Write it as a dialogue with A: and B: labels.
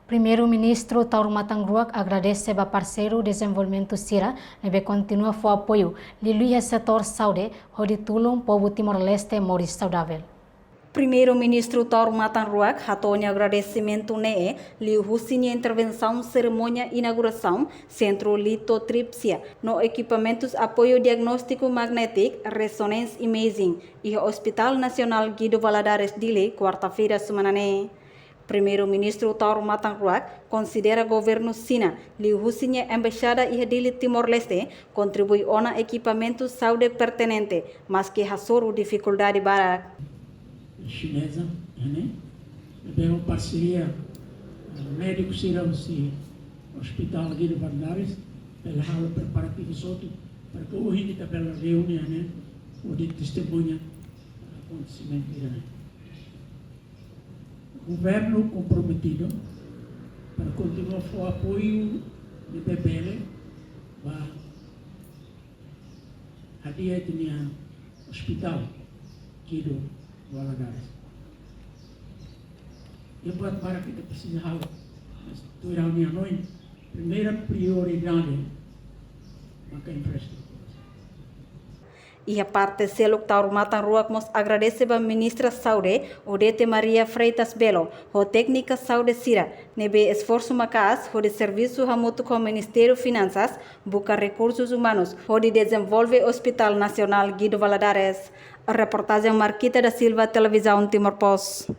A: Primeiro-Ministro Tauro Matangruak agradece ao parceiro desenvolvimento Sira e continua o apoio ao setor saúde, onde tulum povo Timor-Leste mori saudável.
B: Primeiro-Ministro Tauro Matangruak ratounya agradecimento ne liu husinya intervenção cerimônia inauguração Centro Litotripsia no equipamentos apoio diagnóstico magnético Resonance Imaging e Hospital Nacional Guido Valadares Dili quarta-feira semanane. Primeiro-Ministro Tauro Matangruak considera governo Sina liu husinya embaixada e Dili Timor-Leste contribui ona equipamentos saúde pertinente, mas que hasoro dificuldade barak.
C: Chinesa, né? Pela parceria médico Sirausi Hospital Guido Valadares, pela aula preparativa solto para que o hindi pela reunião, né? O de testemunha acontecimento, né? Governo comprometido para continuar o apoio de Bebele para a dia tinha hospital Guido Valadares. Eu vou para que precisava, mas durante a minha noite, primeira prioridade para a infraestrutura.
B: E a parte selo Tauro Matangruak mos agradece a ministra Saúde, Odete Maria Freitas Belo, a técnica Saúde Sira, nebe esforço macas, o de serviço ramuto com o Ministério Finanças, busca recursos humanos, o de desenvolve Hospital Nacional Guido Valadares. A reportagem Marquita da Silva, Televisão Timor Post.